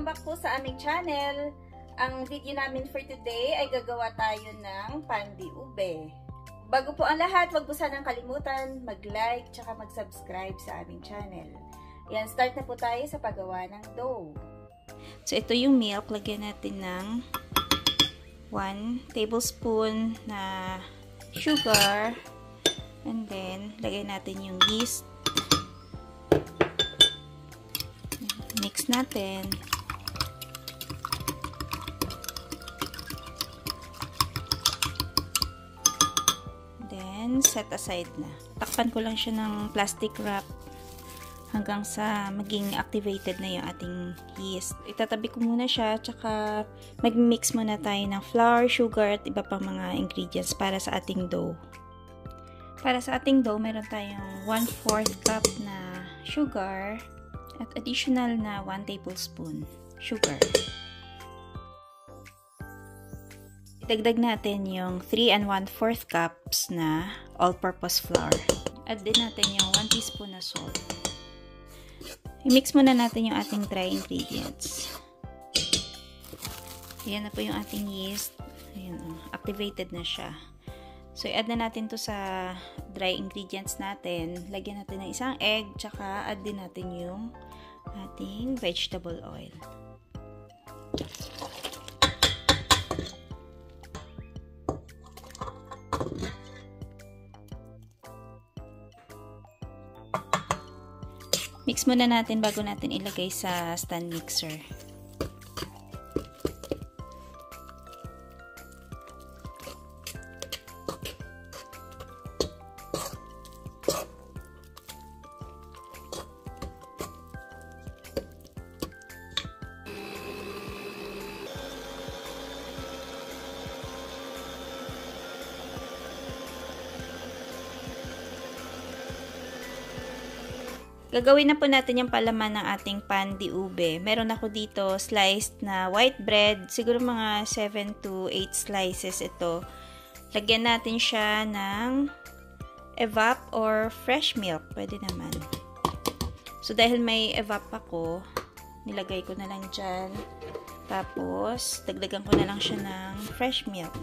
back po sa aming channel. Ang video namin for today ay gagawa tayo ng pandi ube. Bago po ang lahat, wag po sanang kalimutan mag-like tsaka mag-subscribe sa aming channel. Yan, start na po tayo sa paggawa ng dough. So ito yung milk, lagyan natin ng 1 tablespoon na sugar, and then lagay natin yung yeast. Mix natin. Then, set aside na. Takpan ko lang siya ng plastic wrap hanggang sa maging activated na yung ating yeast. Itatabi ko muna siya, tsaka mag-mix muna tayo ng flour, sugar, at iba pang mga ingredients para sa ating dough. Para sa ating dough, meron tayong 1/4 cup na sugar at additional na 1 tablespoon sugar. Idagdag natin yung 3 1/4 cups na all-purpose flour. Add din natin yung 1 teaspoon na salt. I-mix muna natin yung ating dry ingredients. Ayan na po yung ating yeast. Ayan, activated na siya. So, i-add na natin to sa dry ingredients natin. Lagyan natin ng isang egg, tsaka add din natin yung ating vegetable oil. Mix muna natin bago natin ilagay sa stand mixer. Gagawin na po natin yung palaman ng ating pandi ube. Meron ako dito sliced na white bread. Siguro mga 7 to 8 slices ito. Lagyan natin siya ng evap or fresh milk. Pwede naman. So, dahil may evap ako, nilagay ko na lang dyan. Tapos, dagdagan ko na lang siya ng fresh milk.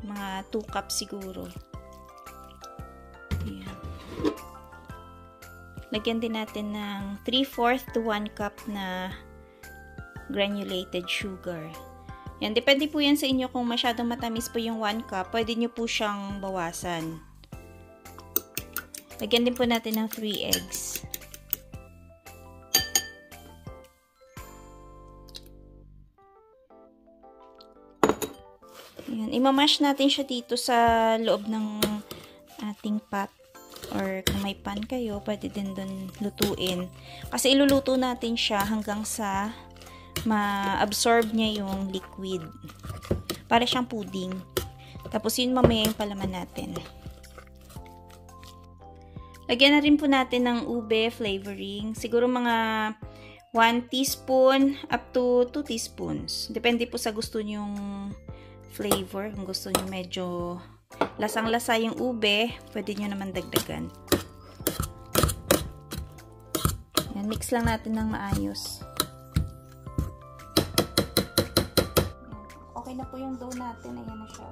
Mga 2 cups siguro. Ayan. Lagyan din natin ng 3/4 to 1 cup na granulated sugar. Yan, depende po yan sa inyo kung masyadong matamis po yung 1 cup, pwede nyo po siyang bawasan. Lagyan din po natin ng 3 eggs. Yan, imamash natin siya dito sa loob ng ating pot. Or kung may pan kayo, pwede din dun lutuin. Kasi iluluto natin siya hanggang sa ma-absorb niya yung liquid. Para siyang pudding. Tapos yun mamaya yung palaman natin. Lagyan na rin po natin ng ube flavoring. Siguro mga 1 teaspoon up to 2 teaspoons. Depende po sa gusto nyong flavor. Kung gusto nyo medyo lasang-lasa yung ube, pwede nyo naman dagdagan. Yan, mix lang natin ng maayos. Okay na po yung dough natin. Ayan na siya.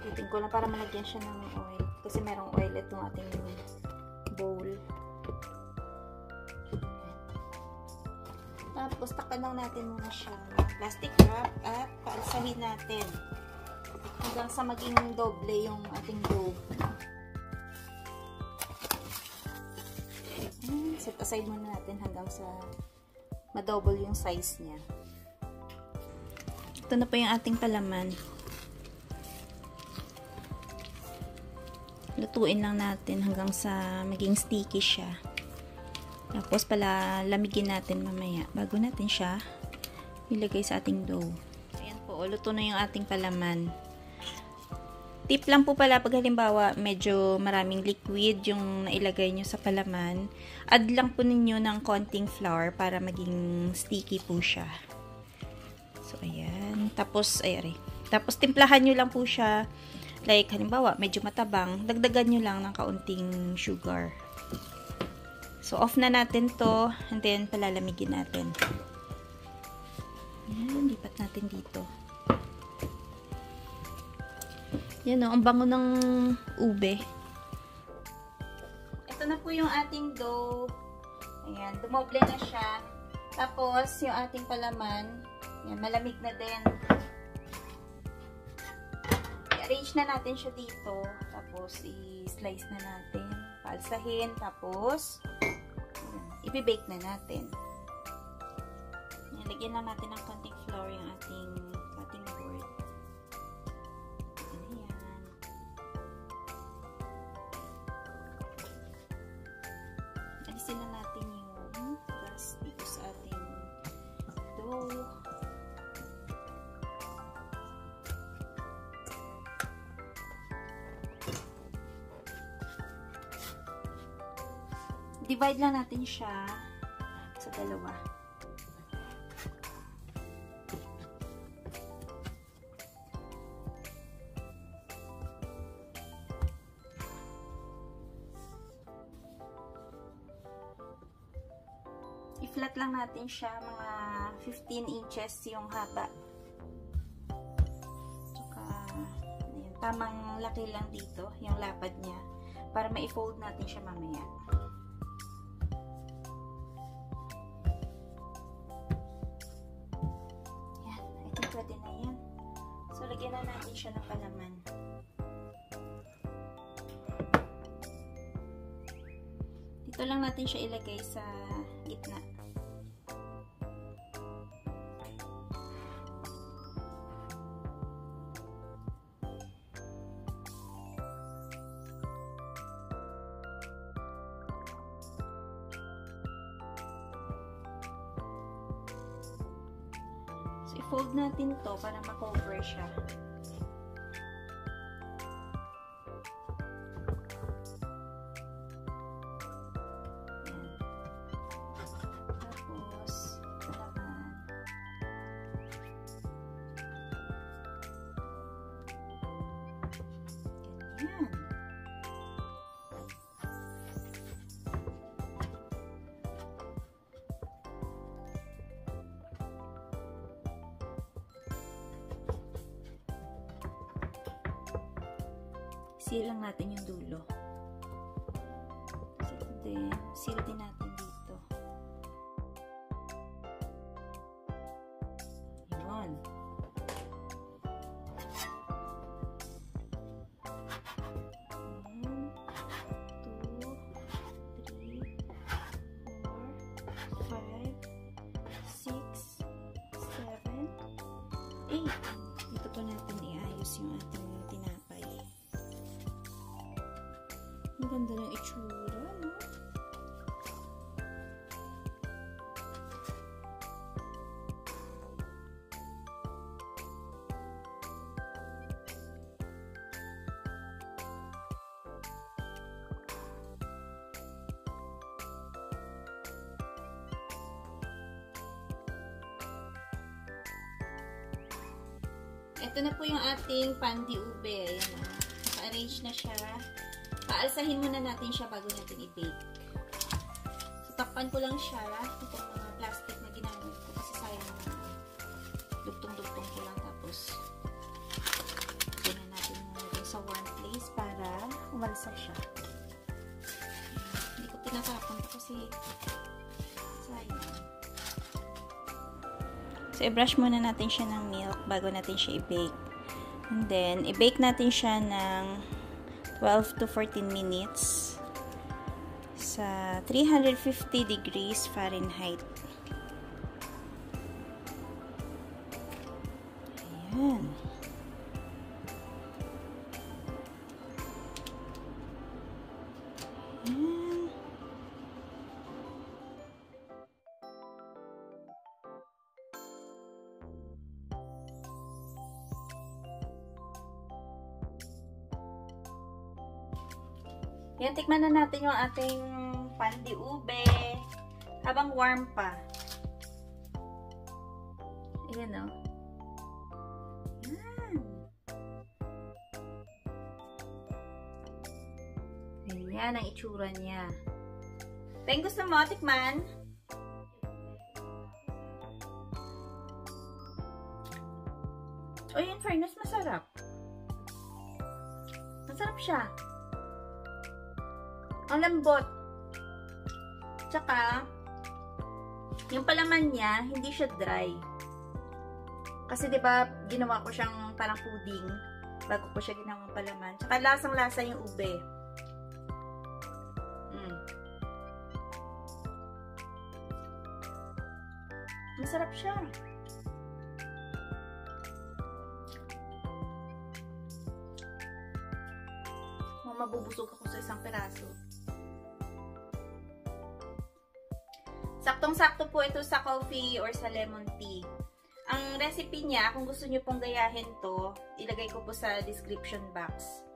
Itin ko na para malagyan siya ng oil. Kasi merong oil itong ating bowl. Tapos, takpan lang natin muna siya ng plastic wrap at paalsahin natin hanggang sa maging doble yung ating dough. Set aside muna natin hanggang sa ma-double yung size niya. Ito na po yung ating palaman. Lutuin lang natin hanggang sa maging sticky siya. Tapos pala lamigin natin mamaya bago natin siya ilagay sa ating dough. Ayan po, luto na yung ating palaman. Tip lang po pala pag halimbawa medyo maraming liquid yung nailagay nyo sa palaman, add lang po ninyo ng konting flour para maging sticky po siya. So ayan, tapos timplahan nyo lang po siya like halimbawa, medyo matabang, dagdagan nyo lang ng kaunting sugar. So, off na natin to, and then palalamigin natin. Yan, lipat natin dito. Yan o, ang bango ng ube. Ito na po yung ating dough. Ayan, dumoble na siya. Tapos, yung ating palaman, yan, malamig na din. I-arrange na natin siya dito. Tapos, i-slice na natin. Paalsahin. Tapos, i-bake na natin. Yan, lagyan na natin ng konting flour yung ating board. Ayan. Alisin na natin yung dust dito sa ating dough. Divide lang natin siya sa dalawa. I-flat lang natin siya, mga 15 inches yung haba. Tsaka, ayun, tamang laki lang dito, yung lapad niya, para ma-fold natin siya mamaya. Yan, I think pwede na yan. So, lagyan na natin siya ng palaman. Dito lang natin siya ilagay sa gitna. So, i-fold natin to para ma-cover siya. Seal lang natin yung dulo. Then, seal din natin dito. Yun. Dito po natin iayos yung ating tinapay. Ang ganda ng itsura, no? Ito na po yung ating pandi ube. Ayan o. Naka-arrange na siya. Paalsahin muna natin siya bago natin i-bake. So, takpan ko lang siya. Itong mga plastic na ginamit ko. Kasi sayang na dugtong-dugtong ko lang. Tapos, gawin natin muna sa warm place para umalsa siya. Hindi ko tinatapon kasi sayang. So, i-brush muna natin siya ng milk bago natin siya i-bake. And then, i-bake natin siya ng 12 to 14 minutes sa 350 degrees Fahrenheit. Ayan. Yan, tikman na natin yung ating pandi ube habang warm pa. Ayan o. Yan. Yan ang itsura niya. Peng, gusto mo? Tikman? O, in fairness, masarap. Masarap siya. Ang lambot. Tsaka, yung palaman niya, hindi siya dry. Kasi, diba, ginawa ko siyang parang pudding bago ko siya ginawang palaman. Tsaka, lasang-lasa yung ube. Masarap siya. Mabubusog ako sa isang peraso. Saktong-sakto po ito sa coffee or sa lemon tea. Ang recipe niya, kung gusto niyo pong gayahin to, ilagay ko po sa description box.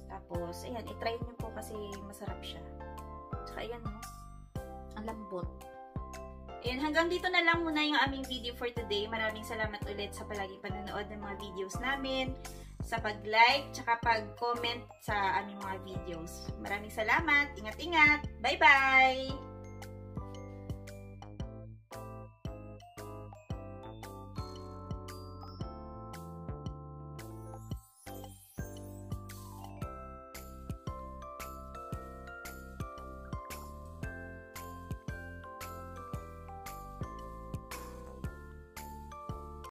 Tapos, ayan, itry niyo po kasi masarap siya. Tsaka ayan, no? Ang lambot. Ayan, hanggang dito na lang muna yung aming video for today. Maraming salamat ulit sa palaging panonood ng mga videos namin, sa pag-like, tsaka pag-comment sa aming mga videos. Maraming salamat. Ingat-ingat. Bye-bye!